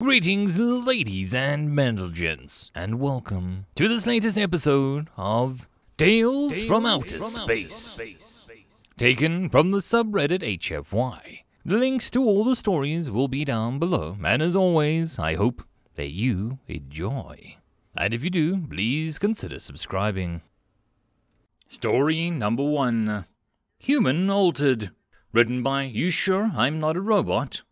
Greetings, ladies and gents, and welcome to this latest episode of Tales from Outer Space, taken from the subreddit HFY. The links to all the stories will be down below, and as always, I hope that you enjoy. And if you do, please consider subscribing. Story number 1. Human Altered. Written by You Sure I'm Not a Robot?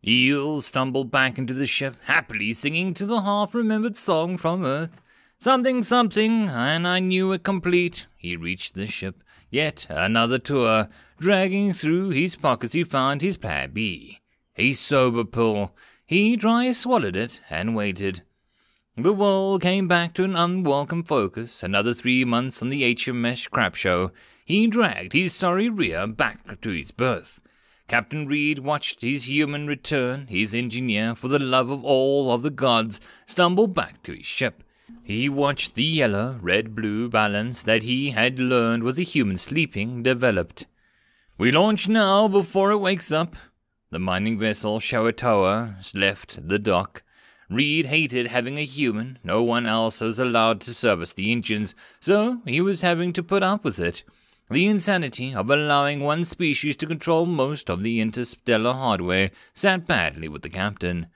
Eel stumbled back into the ship, happily singing to the half-remembered song from Earth. Something, something, and I knew it complete. He reached the ship. Yet another tour. Dragging through his pockets he found his plan B. A sober pull. He dry swallowed it and waited. The world came back to an unwelcome focus. Another 3 months on the HMS crap show. He dragged his sorry rear back to his berth. Captain Reed watched his human return. His engineer, for the love of all of the gods, stumbled back to his ship. He watched the yellow, red, blue balance that he had learned was a human sleeping developed. We launch now before it wakes up. The mining vessel Shawatoa left the dock. Reed hated having a human. No one else was allowed to service the engines, so he was having to put up with it. The insanity of allowing one species to control most of the interstellar hardware sat badly with the captain.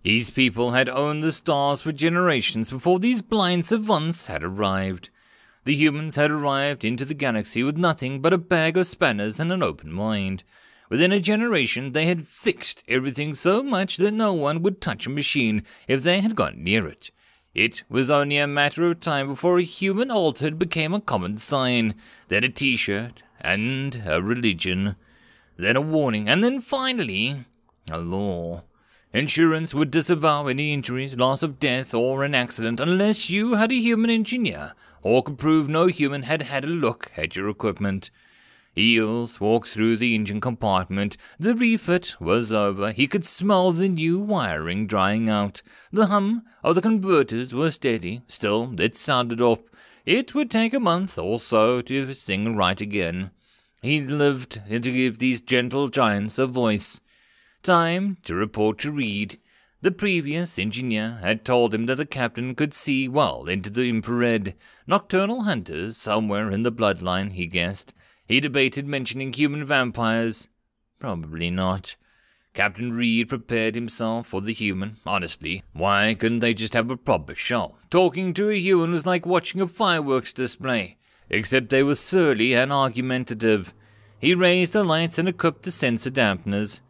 These people had owned the stars for generations before these blind savants had arrived. The humans had arrived into the galaxy with nothing but a bag of spanners and an open mind. Within a generation they had fixed everything so much that no one would touch a machine if they had got near it. It was only a matter of time before a human altered became a common sign, then a t-shirt, and a religion, then a warning, and then finally, a law. Insurance would disavow any injuries, loss of death, or an accident unless you had a human engineer, or could prove no human had had a look at your equipment. Eels walked through the engine compartment. The refit was over. He could smell the new wiring drying out. The hum of the converters was steady. Still, it sounded off. It would take a month or so to sing right again. He lived to give these gentle giants a voice. Time to report to Reed. The previous engineer had told him that the captain could see well into the infrared. Nocturnal hunters somewhere in the bloodline, he guessed. He debated mentioning human vampires. Probably not. Captain Reed prepared himself for the human. Honestly, why couldn't they just have a proper show? Talking to a human was like watching a fireworks display, except they were surly and argumentative. He raised the lights and equipped the sensor dampeners.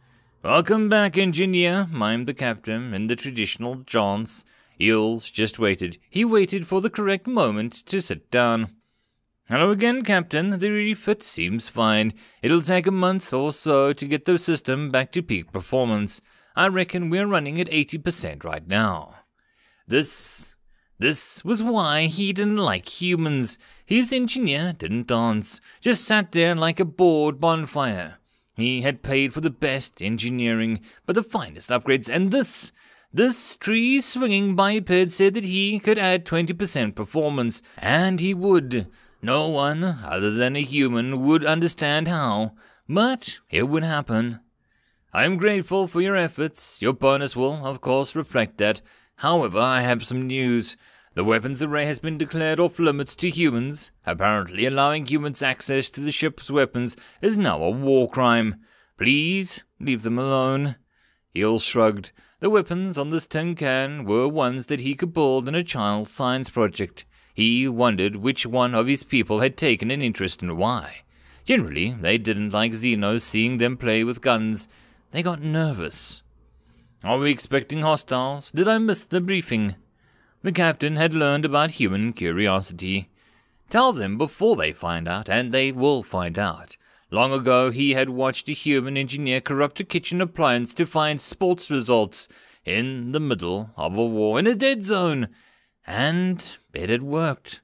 "Welcome back, engineer," mimed the captain in the traditional jaunts. Eels just waited. He waited for the correct moment to sit down. "Hello again, Captain. The refit seems fine. It'll take a month or so to get the system back to peak performance. I reckon we're running at 80% right now." This was why he didn't like humans. His engineer didn't dance, just sat there like a bored bonfire. He had paid for the best engineering, but the finest upgrades, and this tree-swinging biped said that he could add 20% performance, and he would. No one other than a human would understand how, but it would happen. "I'm grateful for your efforts. Your bonus will, of course, reflect that. However, I have some news. The weapons array has been declared off limits to humans. Apparently, allowing humans access to the ship's weapons is now a war crime. Please, leave them alone." Eel shrugged. The weapons on this tin can were ones that he could build in a child science project. He wondered which one of his people had taken an interest and why. Generally, they didn't like Xenos seeing them play with guns. They got nervous. "Are we expecting hostiles? Did I miss the briefing?" The captain had learned about human curiosity. "Tell them before they find out, and they will find out. Long ago, he had watched a human engineer corrupt a kitchen appliance to find sports results in the middle of a war in a dead zone. And it had worked.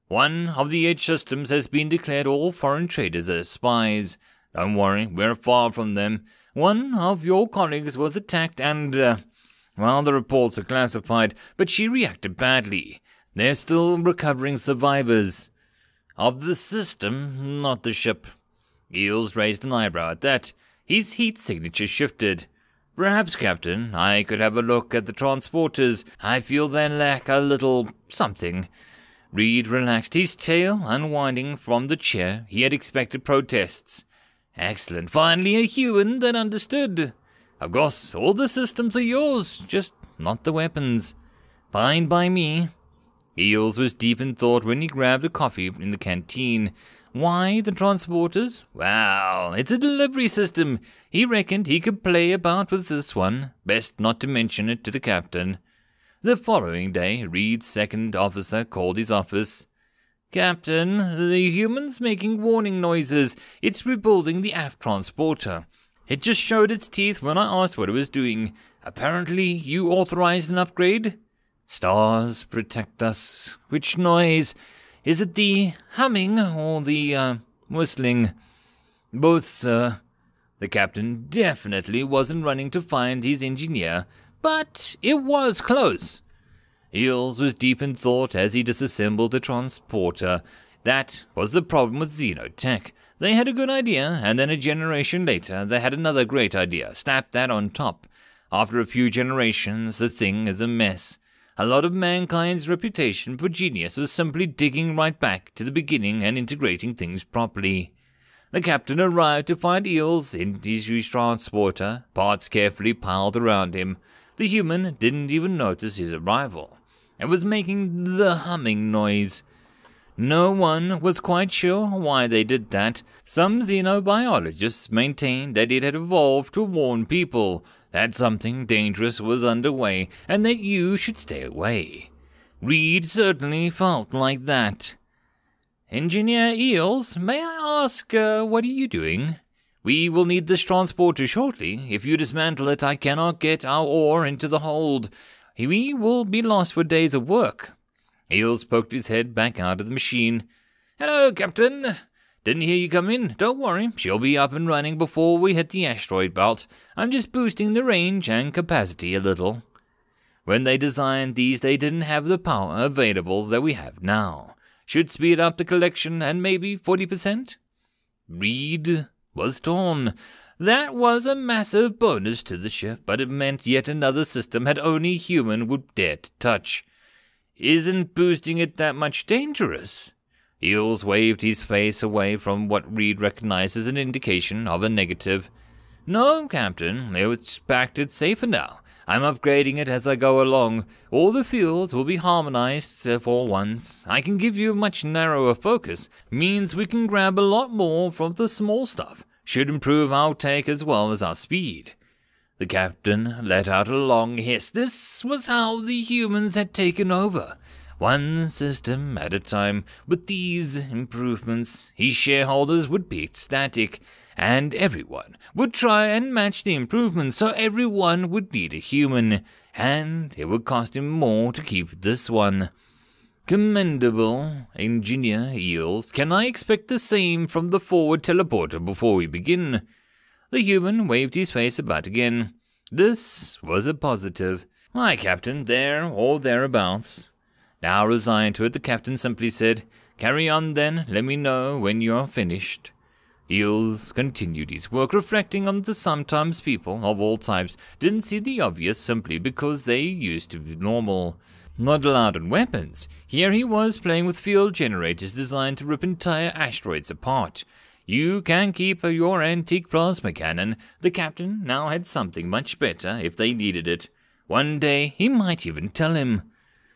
One of the Edge systems has been declared all foreign traders as spies. Don't worry, we're far from them. One of your colleagues was attacked and, well, the reports are classified, but she reacted badly. They're still recovering survivors. Of the system, not the ship." Eels raised an eyebrow at that. His heat signature shifted. "Perhaps, Captain, I could have a look at the transporters. I feel they lack a little something." Reed relaxed his tail, unwinding from the chair. He had expected protests. "Excellent. Finally a human that understood. Of course, all the systems are yours, just not the weapons." "Fine by me." Eels was deep in thought when he grabbed a coffee in the canteen. Why the transporters? Well, it's a delivery system. He reckoned he could play about with this one. Best not to mention it to the captain. The following day, Reed's second officer called his office. "Captain, the human's making warning noises. It's rebuilding the aft transporter. It just showed its teeth when I asked what it was doing. Apparently, you authorized an upgrade?" "Stars protect us. Which noise? Is it the humming or the, whistling?" "Both, sir." The captain definitely wasn't running to find his engineer, but it was close. Eels was deep in thought as he disassembled the transporter. That was the problem with Xenotech. They had a good idea, and then a generation later they had another great idea. Snap that on top. After a few generations, the thing is a mess. A lot of mankind's reputation for genius was simply digging right back to the beginning and integrating things properly. The captain arrived to find Eels in his transporter, parts carefully piled around him. The human didn't even notice his arrival, and was making the humming noise. No one was quite sure why they did that. Some xenobiologists maintained that it had evolved to warn people that something dangerous was underway and that you should stay away. Reed certainly felt like that. "Engineer Eels, may I ask, what are you doing? We will need this transporter shortly. If you dismantle it, I cannot get our ore into the hold. We will be lost for days of work." Eels poked his head back out of the machine. "Hello, Captain. Didn't hear you come in. Don't worry, she'll be up and running before we hit the asteroid belt. I'm just boosting the range and capacity a little." When they designed these, they didn't have the power available that we have now. Should speed up the collection and maybe 40%? Reed was torn. That was a massive bonus to the ship, but it meant yet another system had only human would dare to touch. Isn't boosting it that much dangerous? Eels waved his face away from what Reed recognized as an indication of a negative. "No, Captain, it's backed it safer now. I'm upgrading it as I go along. All the fields will be harmonized for once. I can give you a much narrower focus. Means we can grab a lot more from the small stuff. Should improve our take as well as our speed." The captain let out a long hiss. This was how the humans had taken over. One system at a time. With these improvements, his shareholders would be ecstatic, and everyone would try and match the improvements, so everyone would need a human, and it would cost him more to keep this one. Commendable, Engineer Eels. Can I expect the same from the forward teleporter before we begin? The human waved his face about again. This was a positive. "Aye, Captain, there or thereabouts." Now resigned to it, the captain simply said, "Carry on then, let me know when you are finished." Eels continued his work, reflecting on that sometimes people of all types didn't see the obvious simply because they used to be normal. Not allowed on weapons. Here he was playing with field generators designed to rip entire asteroids apart. You can keep your antique plasma cannon. The captain now had something much better if they needed it. One day he might even tell him.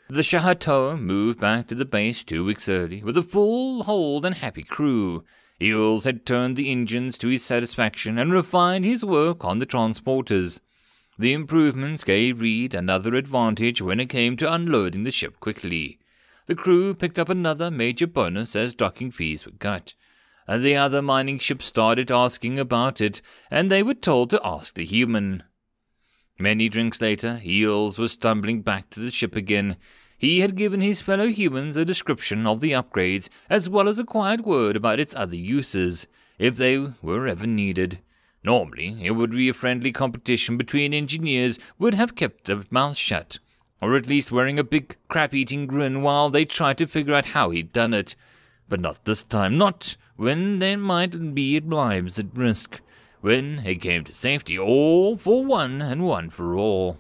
The Shahato moved back to the base 2 weeks early with a full hold and happy crew. Eels had turned the engines to his satisfaction and refined his work on the transporters. The improvements gave Reed another advantage when it came to unloading the ship quickly. The crew picked up another major bonus as docking fees were cut. The other mining ships started asking about it, and they were told to ask the human. Many drinks later, Eels was stumbling back to the ship again. He had given his fellow humans a description of the upgrades, as well as a quiet word about its other uses, if they were ever needed. Normally, it would be a friendly competition between engineers would have kept their mouths shut, or at least wearing a big crap-eating grin while they tried to figure out how he'd done it. But not this time, not when there might be lives at risk. when it came to safety, all for one and one for all.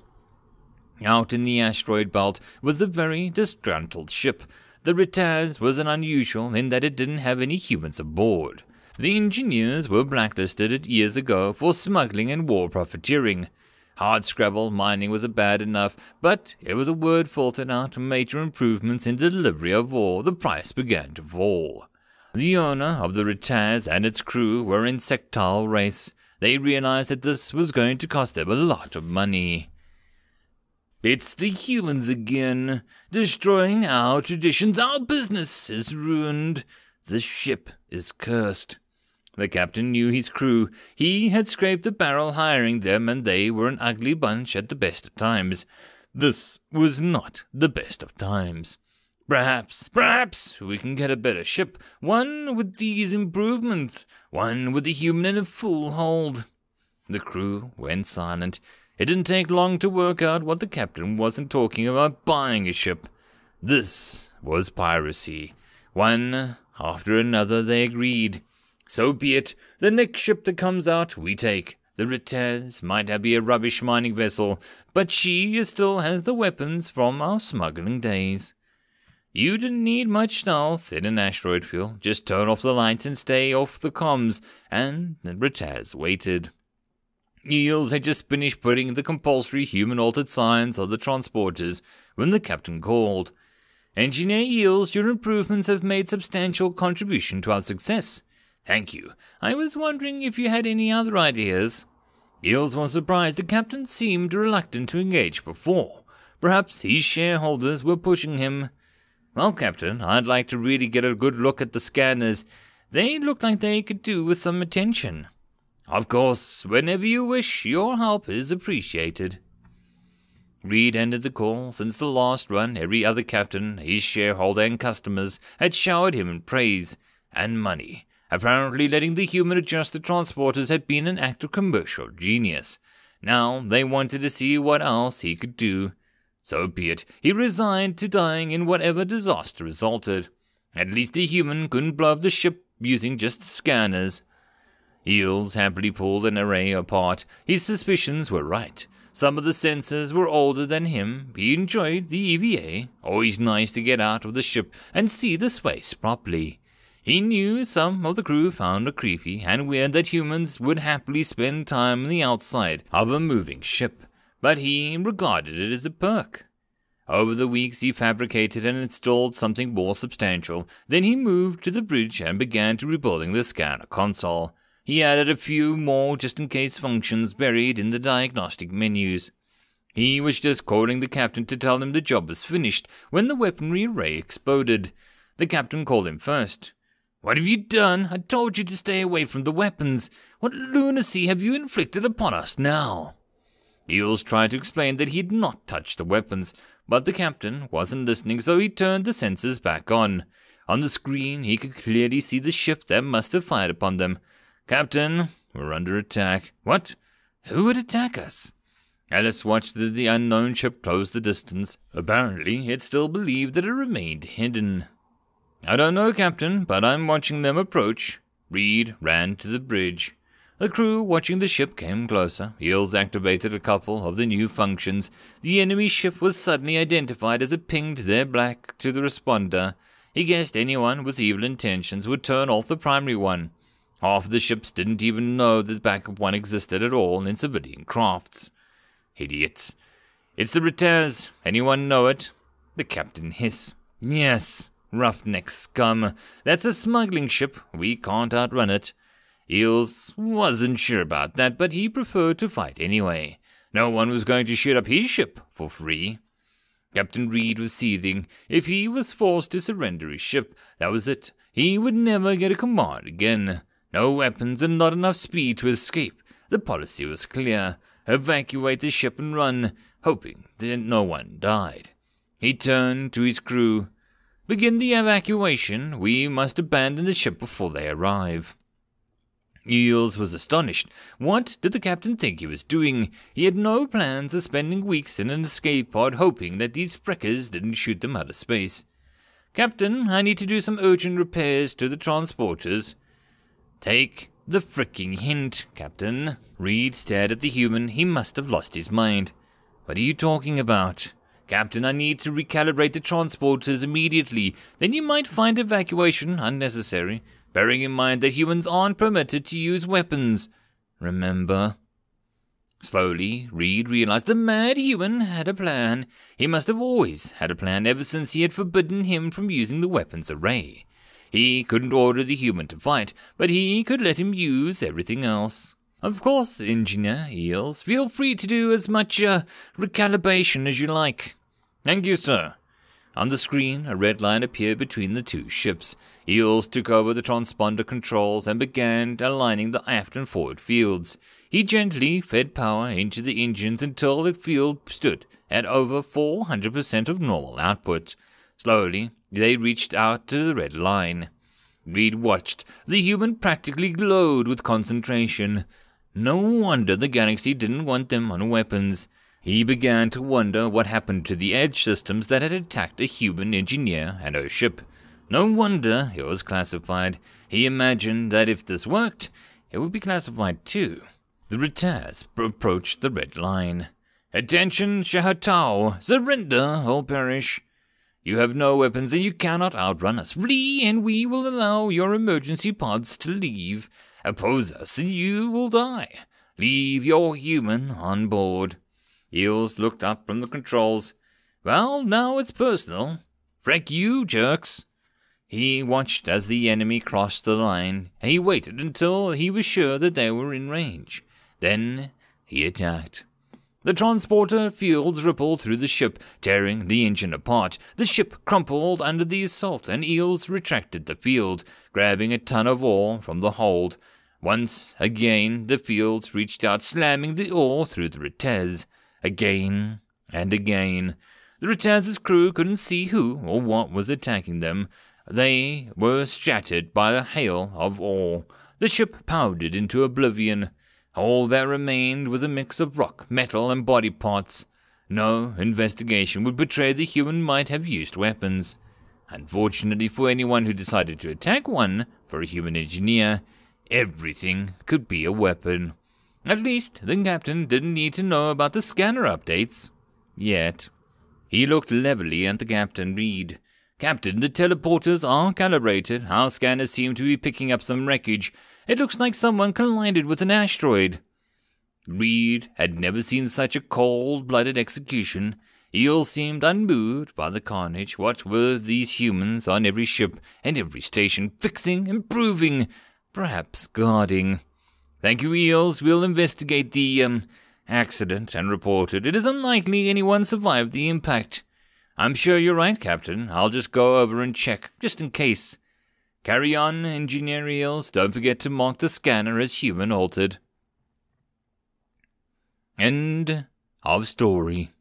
Out in the asteroid belt was the very disgruntled ship. The Ritaz was an unusual in that it didn't have any humans aboard. The engineers were blacklisted years ago for smuggling and war profiteering. Hardscrabble mining was bad enough, but it was a word filtered out major improvements in delivery of ore, the price began to fall. The owner of the Ritaz and its crew were in sectile race. They realized that this was going to cost them a lot of money. It's the humans again, destroying our traditions. Our business is ruined. The ship is cursed. The captain knew his crew. He had scraped the barrel hiring them, and they were an ugly bunch at the best of times. This was not the best of times. Perhaps we can get a better ship, one with these improvements, one with a human in a full hold. The crew went silent. It didn't take long to work out what the captain wasn't talking about buying a ship. This was piracy. One after another they agreed. So be it. The next ship that comes out, we take. The Ritaz might be a rubbish mining vessel, but she still has the weapons from our smuggling days. You didn't need much stealth in an asteroid field. Just turn off the lights and stay off the comms, and the Ritaz waited. Eels had just finished putting the compulsory human-altered signs on the transporters when the captain called. Engineer Eels, your improvements have made substantial contribution to our success. Thank you. I was wondering if you had any other ideas. Eels was surprised. The captain seemed reluctant to engage before. Perhaps his shareholders were pushing him. Well, Captain, I'd like to really get a good look at the scanners. They look like they could do with some attention. Of course, whenever you wish, your help is appreciated. Reed ended the call. Since the last run, every other captain, his shareholder and customers had showered him in praise and money. Apparently letting the human adjust the transporters had been an act of commercial genius. Now they wanted to see what else he could do. So be it. He resigned to dying in whatever disaster resulted. At least the human couldn't blow up the ship using just scanners. Eels happily pulled an array apart. His suspicions were right. Some of the sensors were older than him. He enjoyed the EVA. Always nice to get out of the ship and see the space properly. He knew some of the crew found it creepy and weird that humans would happily spend time on the outside of a moving ship, but he regarded it as a perk. Over the weeks he fabricated and installed something more substantial. Then he moved to the bridge and began to rebuilding the scanner console. He added a few more just-in-case functions buried in the diagnostic menus. He was just calling the captain to tell him the job was finished when the weaponry array exploded. The captain called him first. What have you done? I told you to stay away from the weapons. What lunacy have you inflicted upon us now? Eels tried to explain that he had not touched the weapons, but the captain wasn't listening, so he turned the sensors back on. On the screen, he could clearly see the ship that must have fired upon them. Captain, we're under attack. What? Who would attack us? Alice watched the unknown ship close the distance. Apparently, it still believed that it remained hidden. I don't know, Captain, but I'm watching them approach. Reed ran to the bridge. The crew watching the ship came closer. Eels activated a couple of the new functions. The enemy ship was suddenly identified as it pinged their black to the responder. He guessed anyone with evil intentions would turn off the primary one. Half of the ships didn't even know that the backup one existed at all in civilian crafts. Idiots. It's the Ritaz. Anyone know it? The captain hissed. Yes. Roughneck scum. That's a smuggling ship. We can't outrun it. Eels wasn't sure about that, but he preferred to fight anyway. No one was going to shoot up his ship for free. Captain Reed was seething. If he was forced to surrender his ship, that was it. He would never get a command again. No weapons and not enough speed to escape. The policy was clear. Evacuate the ship and run, hoping that no one died. He turned to his crew. Begin the evacuation. We must abandon the ship before they arrive. Eels was astonished. What did the captain think he was doing? He had no plans of spending weeks in an escape pod hoping that these freckers didn't shoot them out of space. Captain, I need to do some urgent repairs to the transporters. Take The fricking hint, Captain. Reed stared at the human. He must have lost his mind. What are you talking about? Captain, I need to recalibrate the transporters immediately. Then you might find evacuation unnecessary, bearing in mind that humans aren't permitted to use weapons. Remember? Slowly, Reed realized the mad human had a plan. He must have always had a plan ever since he had forbidden him from using the weapons array. He couldn't order the human to fight, but he could let him use everything else. Of course, Engineer Eels, feel free to do as much recalibration as you like. Thank you, sir. On the screen, a red line appeared between the two ships. Eels took over the transponder controls and began aligning the aft and forward fields. He gently fed power into the engines until the field stood at over 400% of normal output. Slowly, they reached out to the red line. Reed watched. The human practically glowed with concentration. No wonder the galaxy didn't want them on weapons. He began to wonder what happened to the edge systems that had attacked a human engineer and her ship. No wonder it was classified. He imagined that if this worked, it would be classified too. The Retaz approached the red line. Attention, Shahatao! Surrender or perish! You have no weapons and you cannot outrun us. Flee and we will allow your emergency pods to leave. Oppose us and you will die. Leave your human on board. Eels looked up from the controls. Well, now it's personal. Freck you, jerks. He watched as the enemy crossed the line, and he waited until he was sure that they were in range. Then he attacked. The transporter fields rippled through the ship, tearing the engine apart. The ship crumpled under the assault, and Eels retracted the field, grabbing a ton of ore from the hold. Once again, the fields reached out, slamming the ore through the Retaz. Again and again. The Retaz's crew couldn't see who or what was attacking them. They were shattered by a hail of ore. The ship powdered into oblivion. All that remained was a mix of rock, metal, and body parts. No investigation would betray the human might have used weapons. Unfortunately for anyone who decided to attack one, for a human engineer, everything could be a weapon. At least, the captain didn't need to know about the scanner updates. Yet. He looked levelly at the Captain Reed. Captain, the teleporters are calibrated. Our scanners seem to be picking up some wreckage. It looks like someone collided with an asteroid. Reed had never seen such a cold-blooded execution. He all seemed unmoved by the carnage. What were these humans on every ship and every station, fixing, improving, perhaps guarding? Thank you, Eels. We'll investigate the, accident and report it. It is unlikely anyone survived the impact. I'm sure you're right, Captain. I'll just go over and check, just in case. Carry on, Engineer Eels. Don't forget to mark the scanner as human altered. End of story.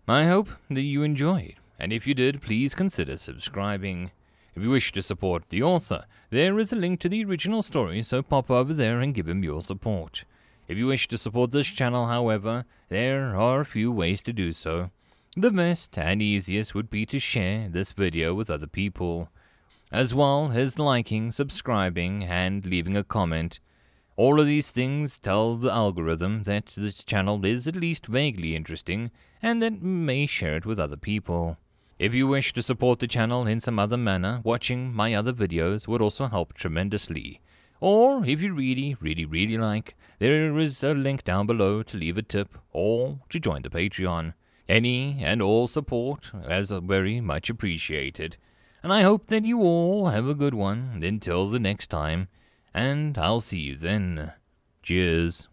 I hope that you enjoyed, and if you did, please consider subscribing. If you wish to support the author, there is a link to the original story, so pop over there and give him your support. If you wish to support this channel, however, there are a few ways to do so. The best and easiest would be to share this video with other people, as well as liking, subscribing, and leaving a comment. All of these things tell the algorithm that this channel is at least vaguely interesting, and that may share it with other people. If you wish to support the channel in some other manner, watching my other videos would also help tremendously. Or, if you really like, there is a link down below to leave a tip or to join the Patreon. Any and all support is very much appreciated. And I hope that you all have a good one until the next time, and I'll see you then. Cheers.